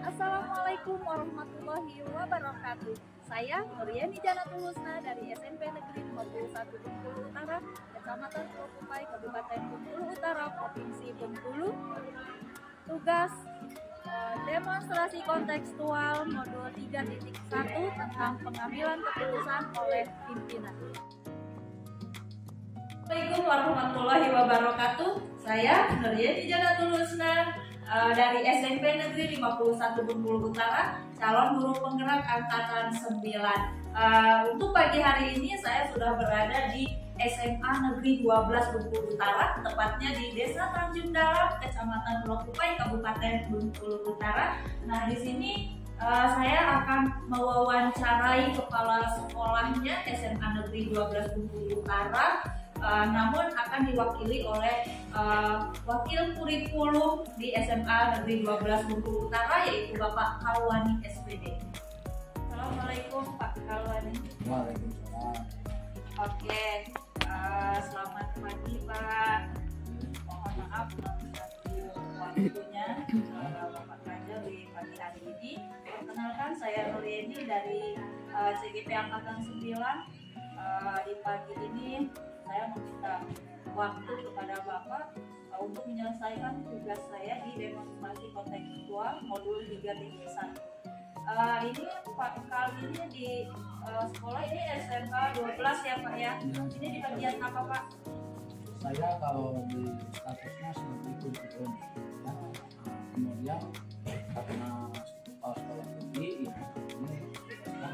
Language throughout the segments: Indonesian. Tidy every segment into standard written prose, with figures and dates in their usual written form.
Assalamualaikum warahmatullahi wabarakatuh. Saya Nuriani Janatul Husna dari SMP Negeri 51 Bengkulu Utara, Kecamatan Pulau Kupai, Kabupaten Bengkulu Utara, Provinsi Bengkulu. Tugas demonstrasi kontekstual modul 3.1 tentang pengambilan keputusan oleh pimpinan. Assalamualaikum warahmatullahi wabarakatuh. Saya Nuriani Janatul Husna dari SMP Negeri 51 Bengkulu Utara, calon guru penggerak angkatan 9. Untuk pagi hari ini saya sudah berada di SMA Negeri 12 Bengkulu Utara, tepatnya di Desa Tanjung Dalam, Kecamatan Pulau Kupai, Kabupaten Bengkulu Utara. Nah, di sini saya akan mewawancarai kepala sekolahnya SMA Negeri 12 Bengkulu Utara. Namun akan diwakili oleh wakil kurikulum di SMA Negeri 12 Bengkulu Utara, yaitu Bapak Kalwani SPD. Assalamualaikum Pak Kalwani. Waalaikumsalam. Oke, selamat pagi Pak. Mohon maaf mengganggu waktunya Bapak kerja di pagi hari ini. Perkenalkan, saya Nuriani dari CGP Angkatan 9. Di pagi ini saya meminta waktu kepada Bapak untuk menyelesaikan tugas saya di demonstrasi kontekstual modul 3.1. Ini Pak, kali ini di sekolah ini SMA 12 ya Pak ya. Ini di bagian apa Pak? Saya kalau di statusnya sebagai kurikulum ya. Kemudian karena sekolah tinggi ya, ini kan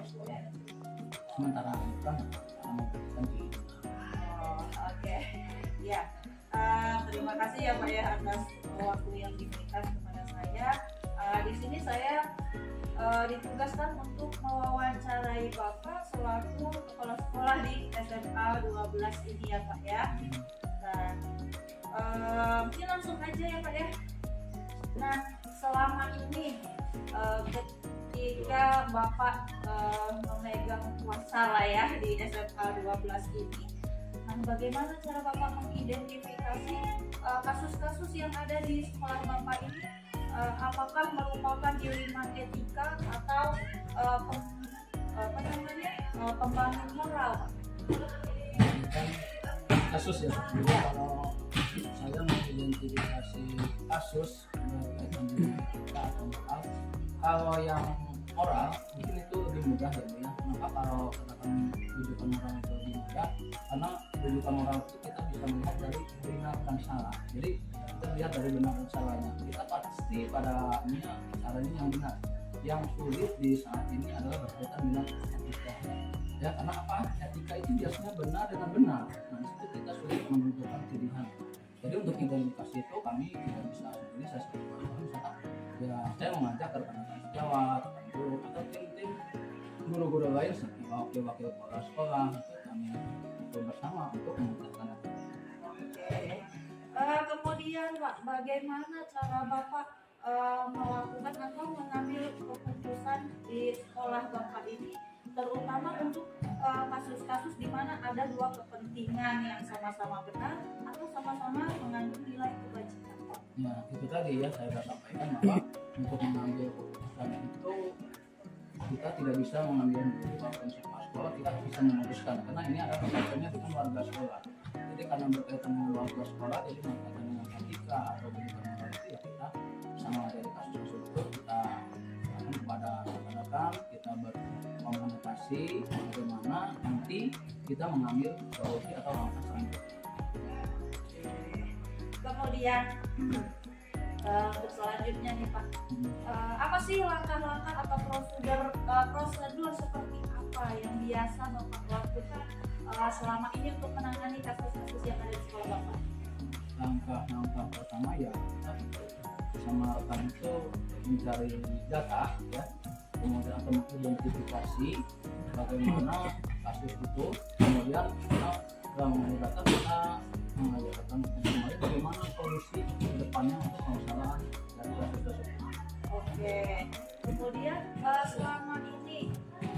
sekolah sementara kan tinggi. Oke. Ya. Terima kasih ya Pak ya atas waktu yang diberikan kepada saya. Di sini saya ditugaskan untuk mewawancarai Bapak selaku kepala sekolah di SMA 12 ini ya Pak ya. Nah, mungkin langsung aja ya Pak ya. Nah, selama ini ketika Bapak memegang kuasa lah ya di SMA 12 ini, nah bagaimana cara Bapak mengidentifikasi kasus-kasus yang ada di sekolah Bapak ini? Apakah merupakan dilema etika atau pembangun moral? Kasus ya. Jadi kalau saya mengidentifikasi kasus berkaitan dengan etika atau moral, kalau yang moral mungkin itu lebih mudah ya Bu ya. Kenapa kalau katakan rujukan moral itu lebih mudah? Karena rujukan moral itu kita bisa melihat dari benar dan salah. Jadi kita lihat dari benar dan salahnya. Kita pasti pada caranya yang benar. Yang sulit di saat ini adalah berkaitan dengan etika. Ya, karena apa? Etika itu biasanya benar dengan benar. Nah, itu kita sulit menentukan pilihan. Jadi untuk identifikasi itu kami tidak bisa sendiri. Saya sebagai misalkan ya saya mengajak rekan sejawat, guru atau tim guru-guru lain seperti wakil-wakil kepala sekolah itu kami bersama untuk memecahkan. Kemudian Pak, bagaimana cara Bapak melakukan atau mengambil keputusan di sekolah Bapak ini, terutama untuk kasus-kasus di mana ada dua kepentingan yang sama-sama benar atau sama-sama mengandung nilai kebajikan Pak? Ya, itu tadi ya saya sudah sampaikan bahwa untuk mengambil keputusan itu kita tidak bisa mengambil konsep sekolah, kita bisa memutuskan karena ini adalah kaitannya dengan warga sekolah. Jadi karena berkaitan dengan warga sekolah, jadi berkaitan dengan etika atau bagaimana moral itu ya kita sama dari kasus tersebut kita serahkan kepada rekan-rekan, kita berkomunikasi bagaimana nanti kita mengambil solusi atau langkah selanjutnya. Kemudian selanjutnya nih Pak, apa sih langkah-langkah atau prosedur seperti apa yang biasa Bapak lakukan selama ini untuk menangani kasus-kasus yang ada di sekolah Bapak? Langkah pertama ya kita sama rekan itu mencari data ya, kemudian atau mengidentifikasi bagaimana kasus itu, kemudian kita setelah mengambil data kita mengajarkan kembali bagaimana solusi ke depannya untuk permasalahan dari kasus tersebut. Oke, kemudian selama ini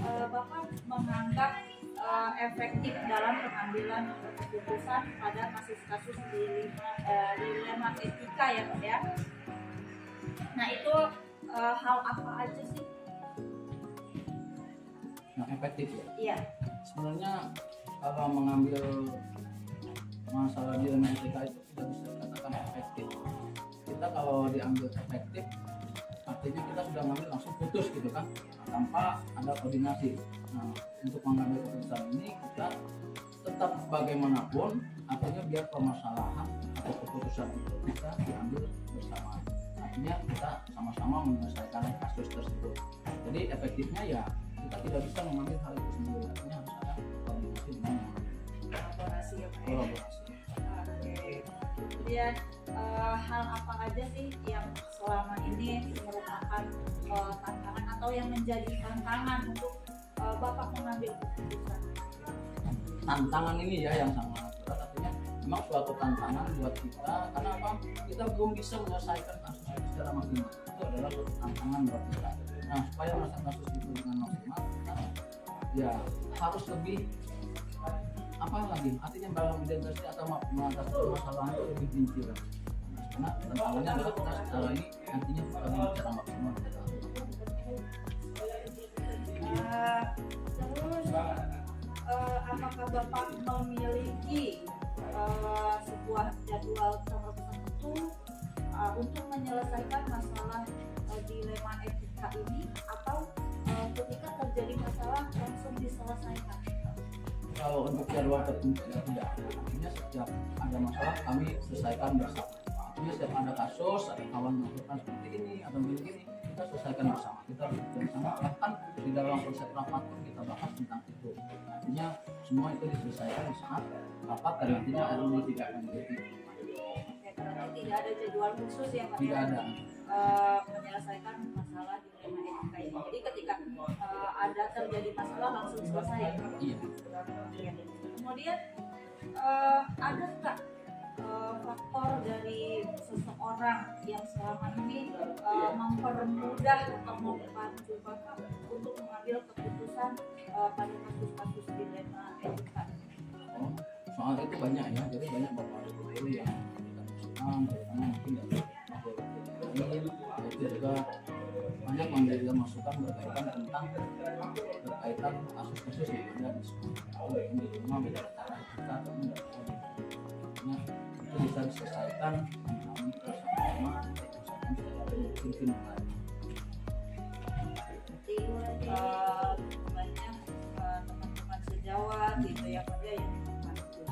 Bapak menganggap efektif dalam pengambilan keputusan pada kasus-kasus dilema etika ya Pak ya. Nah itu hal apa aja sih yang efektif ya. iya Sebenarnya kalau mengambil masalah di ilmu etika itu tidak bisa dikatakan efektif. Kita kalau diambil efektif artinya kita sudah ngambil langsung putus gitu kan, tanpa ada koordinasi. Nah, untuk mengambil keputusan ini kita tetap bagaimanapun artinya biar permasalahan atau keputusan itu bisa diambil bersama. Artinya kita sama-sama menyelesaikan kasus tersebut. Jadi efektifnya ya kita tidak bisa mengambil hal itu sendiri, artinya harus ada koordinasi dengan kolaborasi ya Pak ya? kolaborasi. Oke. Kemudian hal apa aja sih yang selama ini merupakan tantangan atau yang menjadi tantangan untuk Bapak mengambil keputusan? Tantangan ini ya yang sangat berat, artinya memang suatu tantangan buat kita karena apa? Kita belum bisa menyelesaikan kasus itu secara maksimal. Itu adalah suatu tantangan buat kita. Nah, supaya menyelesaikan kasus itu dengan maksimal, kita ya harus lebih apa lagi? Artinya dalam identitas atau mengatasi permasalahan itu lebih rinci lah. Karena tantangannya adalah kita secara ini nantinya bukan secara maksimal. Terus apakah Bapak memiliki sebuah jadwal tertentu untuk menyelesaikan masalah dilema etika ini atau ketika terjadi masalah langsung diselesaikan? Kalau untuk jadwal tertentu ya tidak, artinya setiap ada masalah kami selesaikan bersama. Artinya setiap ada kasus, ada kawan melakukan seperti ini atau begini, kita selesaikan bersama. Kita bersama, bahkan di dalam proses rapat pun kita bahas tentang itu. Artinya semua itu diselesaikan di saat rapat dan nantinya RUU tidak mengikuti. Oke, berarti tidak ada jadwal khusus ya Pak? Tidak ada. Menyelesaikan masalah dilema etika ini. Jadi ketika ada terjadi masalah langsung selesai. Iya. Kemudian ada nggak faktor dari seseorang yang selama ini mempermudah atau membantu Bapak untuk mengambil keputusan pada kasus-kasus dilema etika? Oh, soal itu banyak ya, jadi banyak bapak ibu yang terutama mungkin dari wakil itu juga banyak memberikan masukan berkaitan kasus-kasus yang ada di sekolah yang di rumah beda cara kita atau enggak. Nah, itu bisa diselesaikan kami bersama-sama mungkin lain. Banyak teman-teman sejawat gitu ya Pak yang membantu.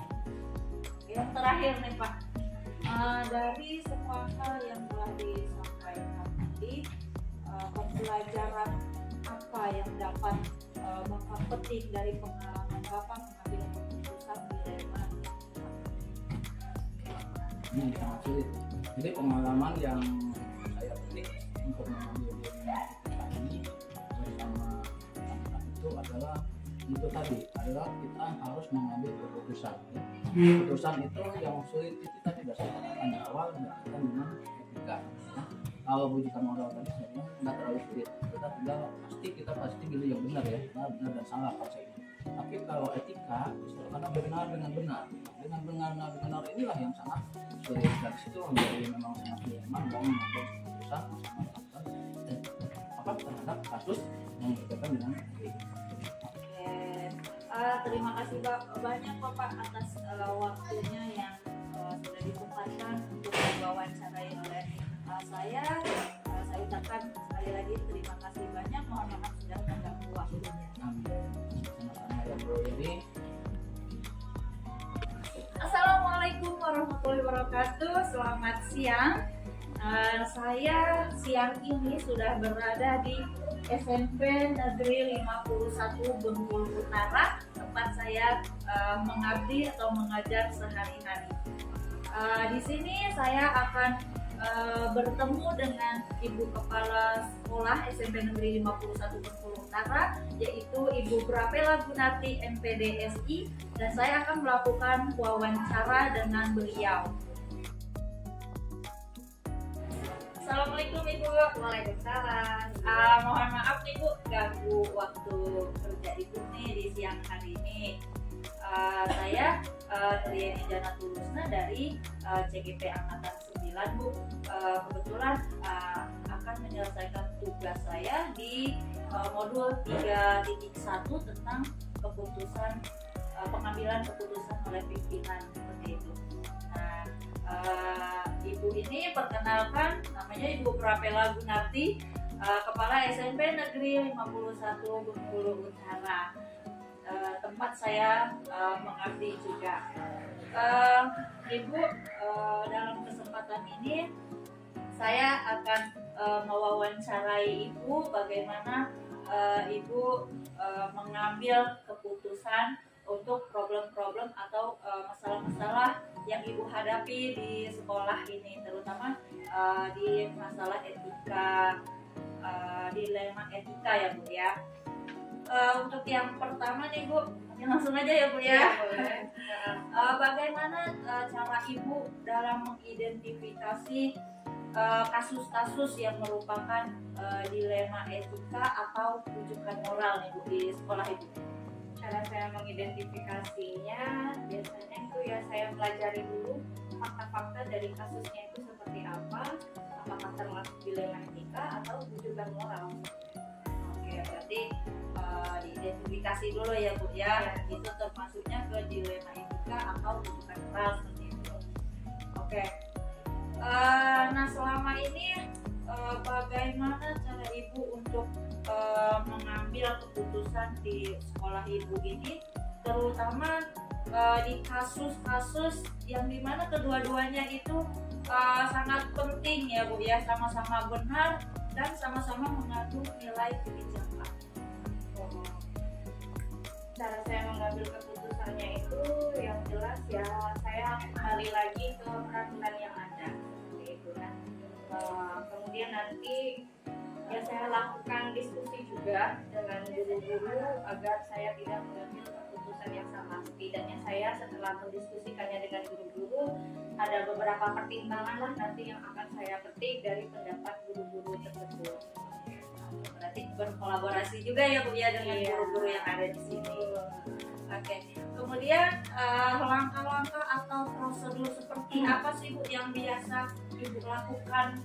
Yang terakhir nih Pak, dari semua hal yang telah disampaikan tadi, pembelajaran apa yang dapat Bapak petik dari pengalaman Bapak mengambil keputusan dilema? Ini sangat sulit. Jadi pengalaman yang saya petik untuk mengambil dilema etika ini bersama anak itu adalah itu tadi adalah kita harus mengambil keputusan. Keputusan itu yang sulit itu kita tidak sampaikan di awal berkaitan dengan etika. Nah, kalau bujukan moral tadi sebenarnya nggak terlalu sulit. Kita pasti pilih yang benar ya, benar dan salah konsepnya. Tapi kalau etika itu karena benar dengan benar, dengan benar inilah yang sangat sulit. Dan situ menjadi memang sangat dilema dalam mengambil keputusan terhadap kasus yang berkaitan dengan etika. Terima kasih banyak Bapak atas waktunya yang sudah disempatkan untuk wawancarai oleh saya. Saya ucapkan sekali lagi terima kasih banyak. Mohon maaf sudah mengganggu waktunya. Sama-sama ya Bro. Jadi Assalamualaikum warahmatullahi wabarakatuh. Selamat siang. Saya siang ini sudah berada di SMP Negeri 51 Bengkulu Utara, tempat saya mengabdi atau mengajar sehari-hari. Di sini saya akan bertemu dengan Ibu Kepala Sekolah SMP Negeri 51 Bengkulu Utara, yaitu Ibu Grapela Gunarti MPDSI, dan saya akan melakukan wawancara dengan beliau. Assalamualaikum Ibu. Waalaikumsalam. Mohon maaf nih Bu, ganggu waktu kerja Ibu nih di siang hari ini. Saya Rieni Jana Tulusna dari CGP Angkatan 9 Bu. Kebetulan akan menyelesaikan tugas saya di modul 3.1 tentang keputusan pengambilan keputusan oleh pimpinan seperti itu. Nah, Ibu ini perkenalkan, namanya Ibu Prapela Gunarti, Kepala SMP Negeri 51 Bengkulu Utara. Tempat saya mengabdi juga. Ibu, dalam kesempatan ini saya akan mewawancarai Ibu bagaimana Ibu mengambil keputusan untuk problem-problem atau masalah-masalah yang Ibu hadapi di sekolah ini, terutama di masalah etika, dilema etika ya Bu ya. Untuk yang pertama nih Bu, langsung aja ya Bu ya. Bagaimana cara Ibu dalam mengidentifikasi kasus-kasus yang merupakan dilema etika atau rujukan moral nih Bu di sekolah Ibu? Cara saya mengidentifikasinya biasanya itu ya saya pelajari dulu fakta-fakta dari kasusnya itu seperti apa, apakah termasuk dilema etika atau rujukan moral. Oke, berarti diidentifikasi dulu ya Bu ya, itu termasuknya ke dilema etika atau rujukan moral seperti itu. Oke. Nah selama ini bagaimana cara Ibu untuk mengambil keputusan di sekolah Ibu ini, terutama di kasus-kasus yang dimana kedua-duanya itu sangat penting ya Bu ya, sama-sama benar dan sama-sama mengandung nilai kebijakan. Cara saya mengambil keputusannya itu yang jelas ya saya kembali lagi ke peraturan yang ada seperti itu kan. Kemudian nanti ya saya lakukan diskusi juga dengan guru-guru agar saya tidak mengambil keputusan yang sama. Setidaknya saya setelah mendiskusikannya dengan guru-guru ada beberapa pertimbangan lah nanti yang akan saya petik dari pendapat guru-guru tersebut. Berarti berkolaborasi juga ya Bu ya dengan guru-guru yang ada di sini. Oke. Kemudian langkah-langkah atau prosedur seperti apa sih Bu yang biasa Ibu lakukan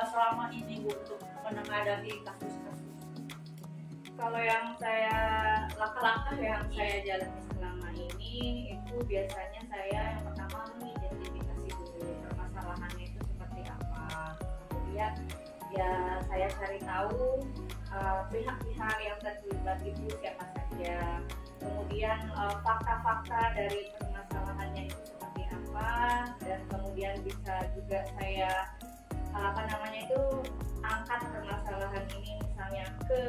selama ini Bu untuk menghadapi kasus-kasus? Kalau yang saya langkah-langkah yang saya jalani selama ini itu biasanya saya yang pertama mengidentifikasi dulu permasalahannya itu seperti apa. Kemudian ya saya cari tahu pihak-pihak yang terlibat itu siapa saja. Kemudian fakta-fakta dari permasalahannya itu seperti apa, dan kemudian bisa juga saya angkat permasalahan ini misalnya ke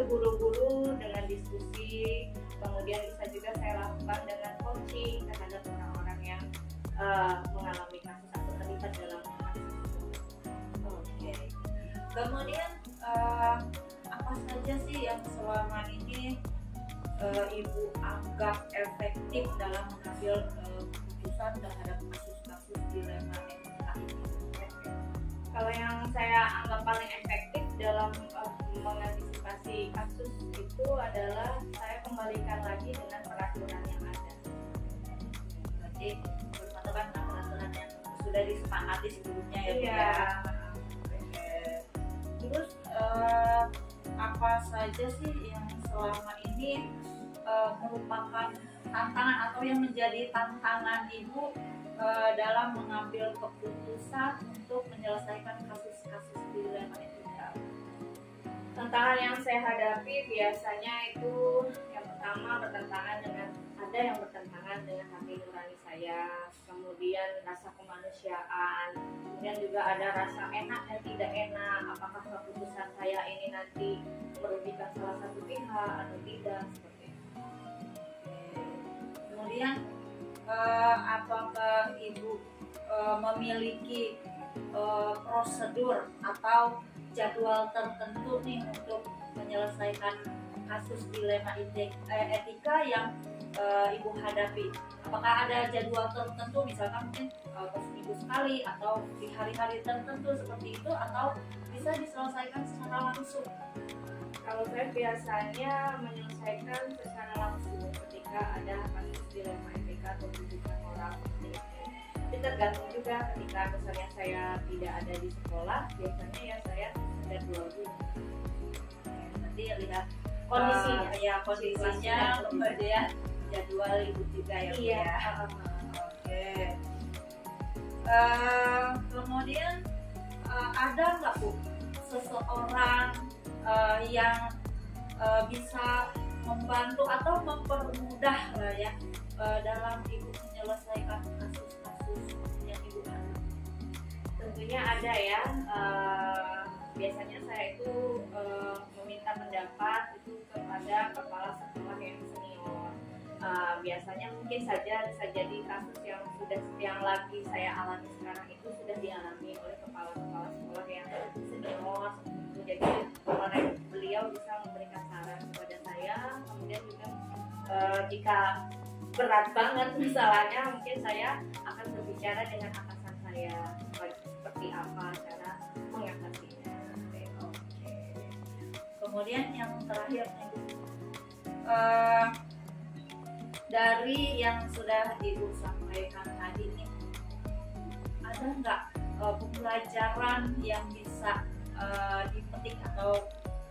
guru-guru dengan diskusi. Kemudian bisa juga saya lakukan dengan coaching terhadap orang-orang yang mengalami kasus atau terlibat dalam kasus. Oke. Kemudian apa saja sih yang selama ini Ibu anggap efektif dalam mengambil keputusan terhadap kasus-kasus dilema etika ini? Kalau yang saya anggap paling efektif dalam mengantisipasi kasus itu adalah saya kembalikan lagi dengan peraturan yang ada. Berarti berpatokan dengan peraturan yang sudah disepakati sebelumnya ya Bu Iya. ya. Terus apa saja sih yang selama ini merupakan tantangan atau yang menjadi tantangan Ibu dalam mengambil keputusan untuk menyelesaikan kasus-kasus dilema etika? Tantangan yang saya hadapi biasanya itu yang pertama ada yang bertentangan dengan hati nurani saya, kemudian rasa kemanusiaan, kemudian juga ada rasa enak dan tidak enak, apakah keputusan saya ini nanti merugikan salah satu pihak atau tidak, seperti itu. Kemudian apakah Ibu memiliki prosedur atau jadwal tertentu nih untuk menyelesaikan kasus dilema etika yang Ibu hadapi? Apakah ada jadwal tertentu, misalkan mungkin seminggu sekali atau di hari-hari tertentu seperti itu, atau bisa diselesaikan secara langsung? Kalau saya biasanya menyelesaikan secara langsung ketika ada kasus dilema etika atau tuduhan moral seperti itu. Tapi tergantung juga ketika misalnya saya tidak ada di sekolah, biasanya ya saya jadwal dulu. Nanti lihat Kondisinya. ya kondisinya, kemudian jadwal ibu juga ya Bu, Iya. ya. Oke. Kemudian ada nggak Bu seseorang yang bisa membantu atau mempermudah lah ya dalam ibu menyelesaikan kasus-kasus yang ibu alami? Tentunya ada ya. Biasanya saya itu meminta pendapat itu kepada kepala sekolah yang senior. Biasanya mungkin saja bisa jadi kasus yang lagi saya alami sekarang itu sudah dialami oleh kepala-kepala sekolah yang senior. Jadi beliau bisa memberikan saran kepada saya. Kemudian juga jika berat banget misalnya, mungkin saya akan berbicara dengan atasan saya seperti apa cara mengatasinya. Oke. Kemudian yang terakhir nih, dari yang sudah ibu sampaikan tadi nih, ada nggak pembelajaran yang bisa dipetik atau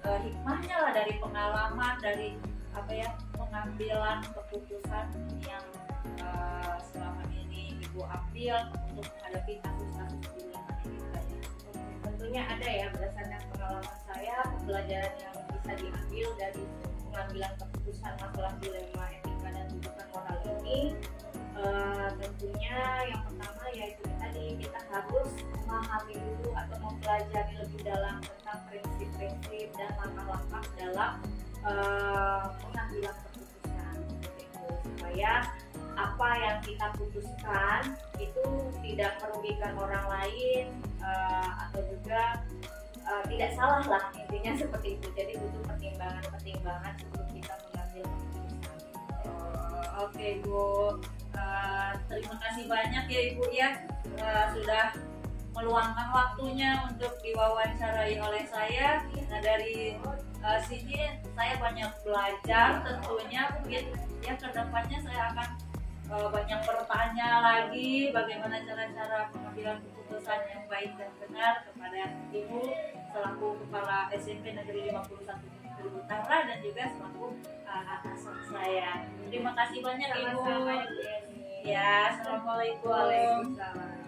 hikmahnya lah dari pengalaman, dari apa ya, pengambilan keputusan yang selama ini ibu ambil untuk menghadapi kasus-kasus dilema ini tadi? Tentunya ada ya, berdasarkan pengalaman saya, pembelajaran yang bisa diambil dari pengambilan keputusan masalah dilema etika dan tuduhan moral ini. Tentunya yang pertama yaitu tadi kita harus memahami dulu atau mempelajari lebih dalam tentang prinsip-prinsip dan langkah-langkah dalam pengambilan keputusan itu, supaya apa yang kita putuskan itu tidak merugikan orang lain atau juga tidak salah lah, intinya seperti itu. Jadi butuh pertimbangan sebelum kita mengambil keputusan. Oke Bu, terima kasih banyak ya Ibu ya, sudah meluangkan waktunya untuk diwawancarai oleh saya. Nah dari sini saya banyak belajar, tentunya mungkin ya kedepannya saya akan banyak bertanya lagi bagaimana cara-cara pengambilan keputusan yang baik dan benar kepada Ibu selaku Kepala SMP Negeri 51 Bengkulu Utara dan juga selaku atasan saya. Terima kasih banyak Ibu. Sama-sama, Ibu Yeni. Ya, assalamualaikum. Waalaikumsalam.